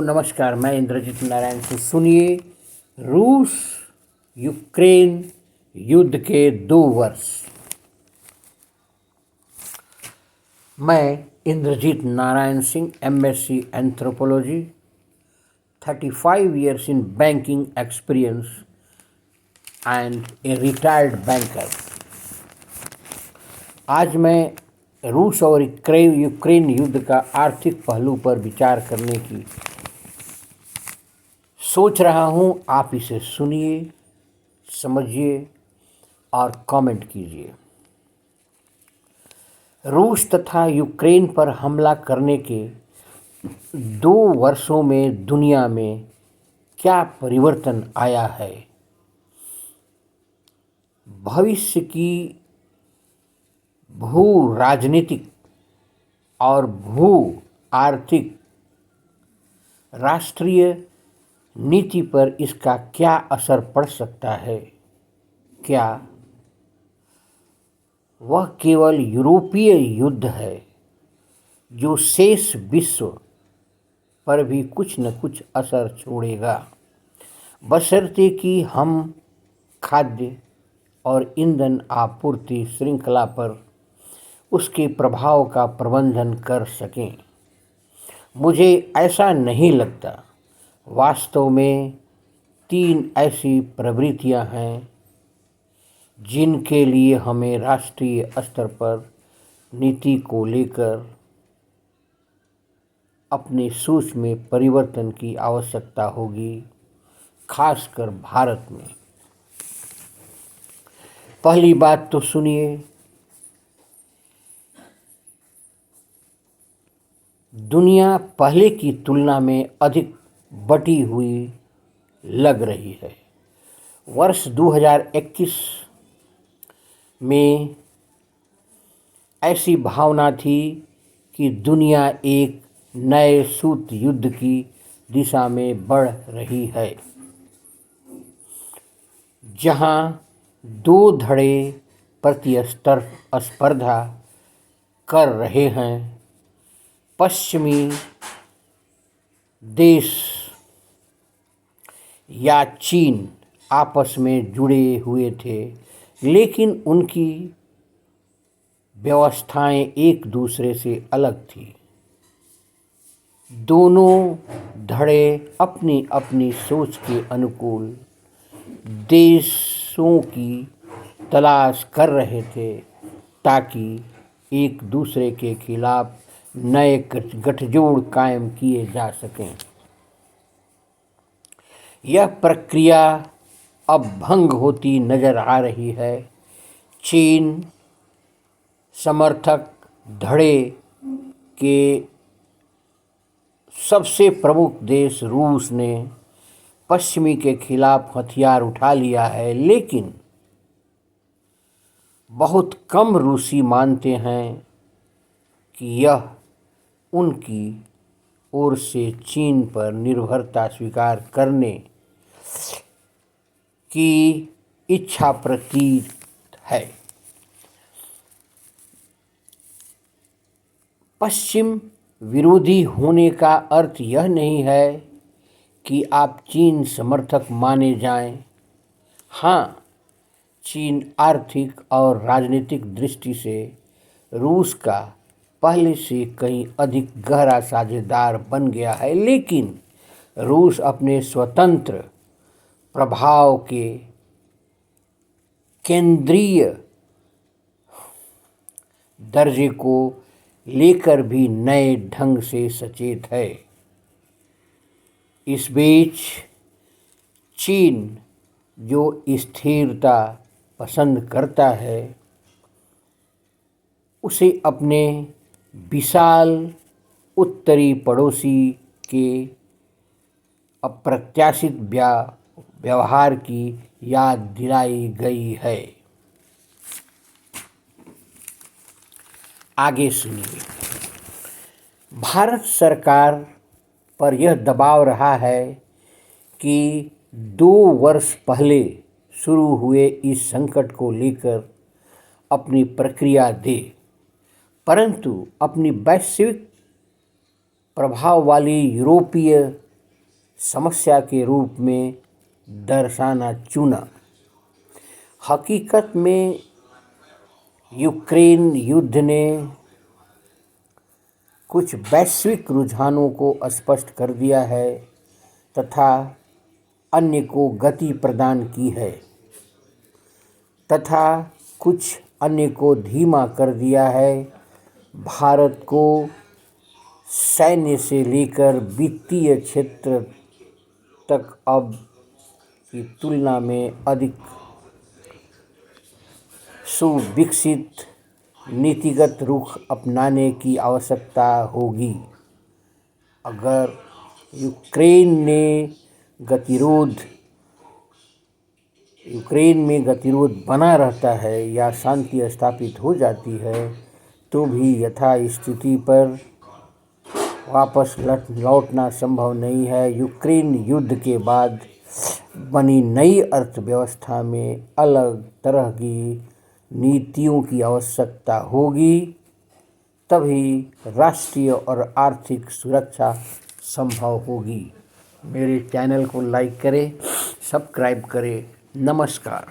नमस्कार। मैं इंद्रजीत नारायण से। सुनिए, रूस यूक्रेन युद्ध के 2 वर्ष। मैं Indrajit Narayan Singh, MSc anthropology, 35 years in banking experience and a retired banker। आज मैं रूस और यूक्रेन युद्ध का आर्थिक पहलू पर विचार करने की सोच रहा हूं। आप इसे सुनिए, समझिए और कमेंट कीजिए। रूस तथा यूक्रेन पर हमला करने के 2 वर्षों में दुनिया में क्या परिवर्तन आया है? भविष्य की भू राजनीतिक और भू आर्थिक राष्ट्रीय नीति पर इसका क्या असर पड़ सकता है? क्या वह केवल यूरोपीय युद्ध है जो शेष विश्व पर भी कुछ न कुछ असर छोड़ेगा, बशर्ते कि हम खाद्य और ईंधन आपूर्ति श्रृंखला पर उसके प्रभाव का प्रबंधन कर सकें? मुझे ऐसा नहीं लगता। वास्तव में 3 ऐसी प्रवृत्तियां हैं जिनके लिए हमें राष्ट्रीय स्तर पर नीति को लेकर अपनी सोच में परिवर्तन की आवश्यकता होगी, खासकर भारत में। पहली बात तो सुनिए, दुनिया पहले की तुलना में अधिक बटी हुई लग रही है। वर्ष 2021 में ऐसी भावना थी कि दुनिया एक नए शीत युद्ध की दिशा में बढ़ रही है, जहां 2 धड़े प्रतिस्पर्धा कर रहे हैं। पश्चिमी देश या चीन आपस में जुड़े हुए थे, लेकिन उनकी व्यवस्थाएं एक दूसरे से अलग थी। दोनों धड़े अपनी अपनी सोच के अनुकूल देशों की तलाश कर रहे थे ताकि एक दूसरे के खिलाफ नए गठजोड़ कायम किए जा सकें। यह प्रक्रिया अब भंग होती नजर आ रही है। चीन समर्थक धड़े के सबसे प्रमुख देश रूस ने पश्चिमी के खिलाफ हथियार उठा लिया है, लेकिन बहुत कम रूसी मानते हैं कि यह उनकी ओर से चीन पर निर्भरता स्वीकार करने की इच्छा प्रतीत है। पश्चिम विरोधी होने का अर्थ यह नहीं है कि आप चीन समर्थक माने जाएं। हाँ, चीन आर्थिक और राजनीतिक दृष्टि से रूस का पहले से कहीं अधिक गहरा साझेदार बन गया है, लेकिन रूस अपने स्वतंत्र प्रभाव के केंद्रीय दर्जे को लेकर भी नए ढंग से सचेत है। इस बीच चीन, जो स्थिरता पसंद करता है, उसे अपने विशाल उत्तरी पड़ोसी के अप्रत्याशित व्यवहार की याद दिलाई गई है। आगे सुनिए। भारत सरकार पर यह दबाव रहा है कि 2 वर्ष पहले शुरू हुए इस संकट को लेकर अपनी प्रक्रिया दे, परंतु अपनी वैश्विक प्रभाव वाली यूरोपीय समस्या के रूप में दर्शाना चुना। हकीकत में यूक्रेन युद्ध ने कुछ वैश्विक रुझानों को स्पष्ट कर दिया है तथा अन्य को गति प्रदान की है तथा कुछ अन्य को धीमा कर दिया है। भारत को सैन्य से लेकर वित्तीय क्षेत्र तक अब की तुलना में अधिक सुविकसित नीतिगत रुख अपनाने की आवश्यकता होगी। अगर यूक्रेन में गतिरोध बना रहता है या शांति स्थापित हो जाती है तो भी यथास्थिति पर वापस लौटना संभव नहीं है। यूक्रेन युद्ध के बाद बनी नई अर्थव्यवस्था में अलग तरह की नीतियों की आवश्यकता होगी, तभी राष्ट्रीय और आर्थिक सुरक्षा संभव होगी। मेरे चैनल को लाइक करें, सब्सक्राइब करें। नमस्कार।